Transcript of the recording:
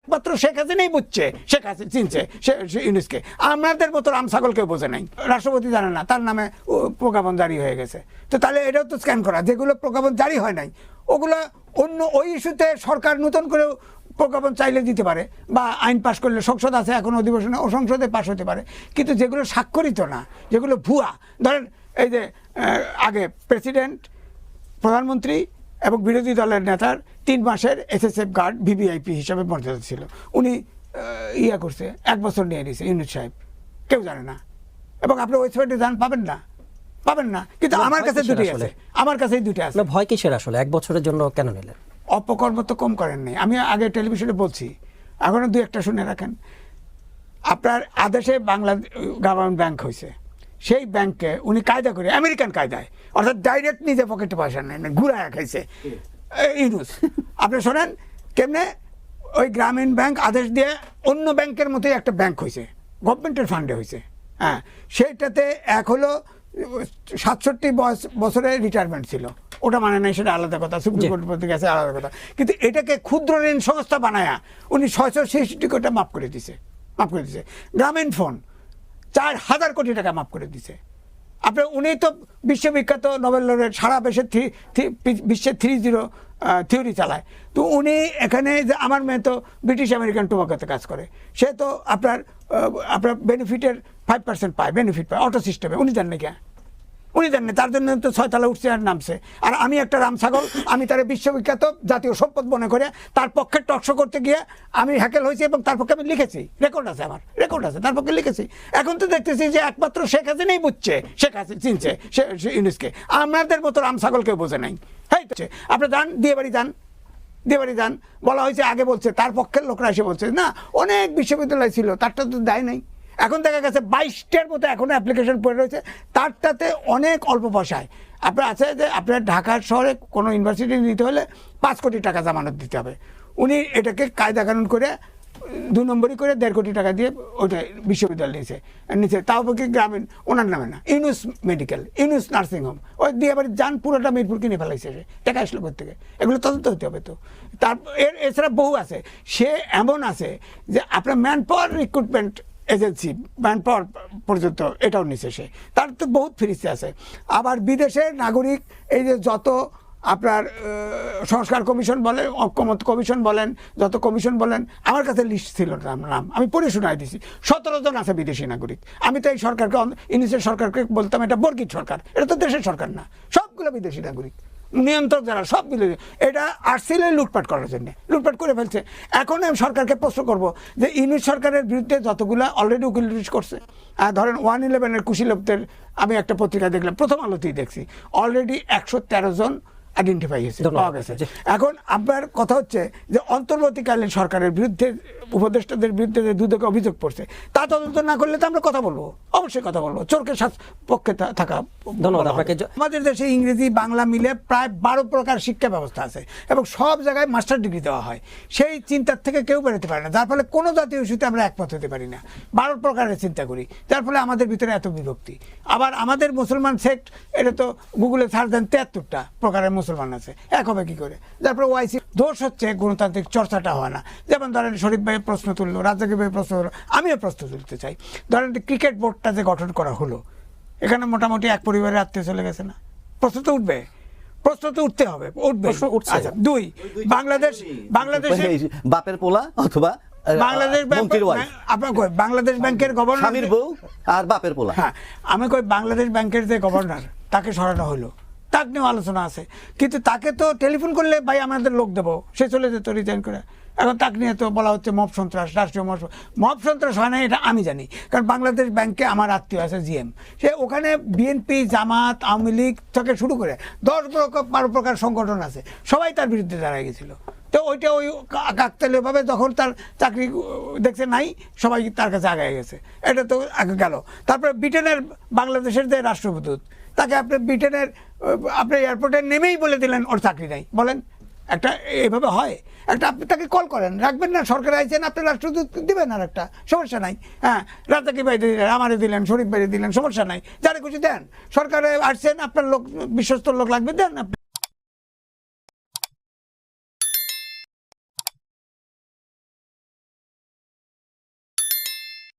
মাত্র শেখ হাসিনাই বুঝছে, শেখ হাসিনা চিনছে ইউনুসকে, আমাদের মতো রাম ছাগল কেউ বোঝে নাই, রাষ্ট্রপতি জানে না তার নামে প্রজ্ঞাপন জারি হয়ে গেছে। তো তাহলে এটাও তো স্ক্যান করা, যেগুলো প্রজ্ঞাপন জারি হয় নাই ওগুলো অন্য ওই ইস্যুতে সরকার নতুন করে প্রজ্ঞাপন চাইলে দিতে পারে, বা আইন পাশ করলে, সংসদ আছে এখন অধিবেশনে, ও সংসদে পাশ হতে পারে। কিন্তু যেগুলো স্বাক্ষরিত না, যেগুলো ভুয়া, ধরেন এই যে আগে প্রেসিডেন্ট, প্রধানমন্ত্রী এবং বিরোধী দলের নেতার 3 মাসের SSF গার্ড ভিভিআইপি হিসাবে মর্যাদা ছিল, উনি ইয়া করছে, 1 বছর নিয়ে নিয়েছে ইউনুস সাহেব, কেউ জানে না। এবং আপনি ওয়েবসাইটে যান, পাবেন না। কিন্তু আমার কাছে দুটি আছে, আমার কাছেই দুটি আছে। ভয় কিসের আসলে 1 বছরের জন্য কেন নিলেন? অপকর্ম তো কম করেন নাই। আমি আগে টেলিভিশনে বলছি, এখনো 2-1টা শুনে রাখেন। আপনার আদেশে বাংলা গভর্নমেন্ট ব্যাংক হয়েছে, সেই ব্যাংকে উনি কায়দা করে, আমেরিকান কায়দায়, অর্থাৎ ডাইরেক্ট নিজে পকেটে পয়সা নেয় না, ঘুরায় খাইছে ইউনুস। আপনি শোনেন কেমনে ওই গ্রামীণ ব্যাংক আদেশ দিয়ে অন্য ব্যাংকের মতোই একটা ব্যাংক হয়েছে, গভর্নমেন্টের ফান্ডে হয়েছে। হ্যাঁ, সেইটাতে এক হলো 67 বছরে রিটায়ারমেন্ট ছিল, ওটা মানে নাই, সেটা আলাদা কথা, সুপ্রিম কোর্টের গেছে, আলাদা কথা। কিন্তু এটাকে ক্ষুদ্র ঋণ সংস্থা বানায়া উনি 666 কোটি মাফ করে দিছে। গ্রামীণ ফোন 4000 কোটি টাকা মাফ করে দিছে। আপনি উনি তো বিশ্ববিখ্যাত নোবেল লরেট, সারা বিশ্বের 3-0 থিওরি চালায়। তো উনি এখানে যে আমার মেয়ে তো ব্রিটিশ আমেরিকান টোবাকোতে কাজ করে, সে তো আপনার বেনিফিটের 5% পায়, বেনিফিট পায় অটো সিস্টেমে। উনি জানেন না, উনি জানেন, তার জন্য তো 6 তলা উঠছে আর নামছে। আর আমি একটা রাম ছাগল, আমি তার বিশ্ববিখ্যাত জাতীয় সম্পদ মনে করে তার পক্ষে টকশো করতে গিয়ে আমি হ্যাকেল হয়েছি, এবং তার পক্ষে আমি লিখেছি, রেকর্ড আছে, আমার রেকর্ড আছে, তার পক্ষে লিখেছি। এখন তো দেখতেছি যে একমাত্র শেখ হাসিনাই বুঝছে, শেখ হাসিনা চিনছে ইউনুসকে, আমাদের মতো রাম ছাগল কেউ বোঝে নাই। হ্যাঁ, আপনি যান দিয়ে বাড়ি যান, বলা হয়েছে, আগে বলছে তার পক্ষের লোকরা এসে বলছে না, অনেক বিশ্ববিদ্যালয় ছিল, তারটা তো দেয় নাই। এখন দেখা গেছে 22টার মতো এখনো অ্যাপ্লিকেশন পড়ে রয়েছে, তারটাতে অনেক অল্প পয়সায় আপনার আছে যে আপনার ঢাকা শহরে কোনো ইউনিভার্সিটি নিতে হলে 5 কোটি টাকা জামানত দিতে হবে। উনি এটাকে কায়দা কানুন করে 2 নম্বরই করে 1.5 কোটি টাকা দিয়ে ওইটা বিশ্ববিদ্যালয় নিচে, তাও পক্ষে গ্রামীণ, ওনার নামে না, ইউনুস মেডিকেল, ইউনুস নার্সিংহোম, ওই দিয়ে আবার যান, পুরোটা মিরপুর কিনে ফেলাইছে, সে টাকা আসলো থেকে, এগুলো তদন্ত হতে হবে। তো তার এছাড়া বহু আছে, সে এমন আছে যে আপনার man power recruitment agency, man power পর্যন্ত এটাও নিচ্ছে সে, তার তো বহুত ফিরিস্তে আছে। আবার বিদেশের নাগরিক, এই যে যত আপনার সংস্কার কমিশন বলেন, ঐক্যমত কমিশন বলেন, যত কমিশন বলেন, আমার কাছে লিস্ট ছিল নাম, আমি পড়ে শোনাই দিছি, 17 জন আছে বিদেশি নাগরিক। আমি তো এই সরকারকে, ইউনিসের সরকারকে বলতাম এটা বর্গিত সরকার, এটা তো দেশের সরকার না, সবগুলো বিদেশি নাগরিক, নিয়ন্ত্রক যারা সব বিদেশি। এটা আসছিল লুটপাট করার জন্য, লুটপাট করে ফেলছে। এখন আমি সরকারকে প্রশ্ন করব যে ইউনিট সরকারের বিরুদ্ধে যতগুলো অলরেডি উকিল করছে, ধরেন 111-এর কুশীলবদের আমি একটা পত্রিকা দেখলাম, প্রথম আলোতেই দেখছি, অলরেডি 113 জন আইডেন্টিফাই হয়েছে, পাওয়া গেছে। এখন আপনার কথা হচ্ছে যে অন্তর্বর্তীকালীন সরকারের বিরুদ্ধে, উপদেষ্টাদের বিরুদ্ধে যে দুদকে অভিযোগ পড়ছে, তা তদন্ত না করলে তো আমরা কথা বলবো, অবশ্যই কথা বলবো, চোরকে পক্ষে থাকা। ধন্যবাদ আপনাকে। আমাদের দেশে ইংরেজি বাংলা মিলে প্রায় 12 প্রকার শিক্ষা ব্যবস্থা আছে, এবং সব জায়গায় মাস্টার ডিগ্রি দেওয়া হয়। সেই চিন্তার থেকে কেউ বেরোতে পারে না, যার ফলে কোনো জাতীয় ইস্যুতে আমরা একমত হতে পারি না, 12 প্রকারের চিন্তা করি, যার ফলে আমাদের ভিতরে এত বিভক্তি। আবার আমাদের মুসলমান সেক্ট, এটা তো গুগলে সার্চ দেন, 73টা প্রকারের মুসলমান আছে, এক হবে কি করে? তারপরে ওয়াইসি দোষ হচ্ছে গণতান্ত্রিক চর্চাটা হয় না। যেমন ধরেন শরীফ ভাই প্রশ্ন তুললো, রাজ্জাকি ভাই প্রশ্ন তুললো, আমিও প্রশ্ন তুলতে চাই। ধরেন ক্রিকেট বোর্ডটা যে গঠন করা হলো, এখানে মোটামুটি এক পরিবারের আত্মীয় চলে গেছে না, প্রশ্ন তো উঠবে, প্রশ্ন তো উঠতে হবে, উঠবে। আচ্ছা, 2, বাংলাদেশে বাপের পোলা অথবা বাংলাদেশ ব্যাংকের গভর্নর, স্বামীর বউ আর বাপের পোলা। হ্যাঁ, আমি কই বাংলাদেশ ব্যাংকের যে গভর্নর, তাকে সরানো হলো, তাকে নিয়েও আলোচনা আছে, কিন্তু তাকে তো টেলিফোন করলে ভাই আমাদের লোক দেবো, সে চলে যেত রিজাইন করে। এখন তাকে নিয়ে তো বলা হচ্ছে মব সন্ত্রাস, রাষ্ট্রীয় মব সন্ত্রাস হয় না, এটা আমি জানি, কারণ বাংলাদেশ ব্যাংকে আমার আত্মীয় আছে জিএম, সে ওখানে বিএনপি, জামাত, আওয়ামী লীগ থেকে শুরু করে 10-12 প্রকার সংগঠন আছে, সবাই তার বিরুদ্ধে দাঁড়ায় গেছিল। তো ওইটা ওই কাকতালীয়ভাবে যখন তার চাকরি দেখছে নাই, সবাই তার কাছে আগায় গেছে, এটা তো আগে গেল। তারপরে ব্রিটেনের বাংলাদেশের যে রাষ্ট্রদূত, তাকে আপনি ব্রিটেনের আপনি এয়ারপোর্টে নেমেই বলে দিলেন ওর চাকরি নাই, বলেন একটা এভাবে হয়? একটা আপনি তাকে কল করেন, রাখবেন না, সরকার আইছেন, আপনি রাষ্ট্রদূত দিবেন, আর একটা সমস্যা নাই। হ্যাঁ, রাজাকি ভাই দিলেন, আমারে দিলেন, শরীফ ভাই দিলেন, সমস্যা নাই, যারা খুশি দেন। সরকারে আসছেন, আপনার লোক, বিশ্বস্ত লোক লাগবে, দেন আপনি।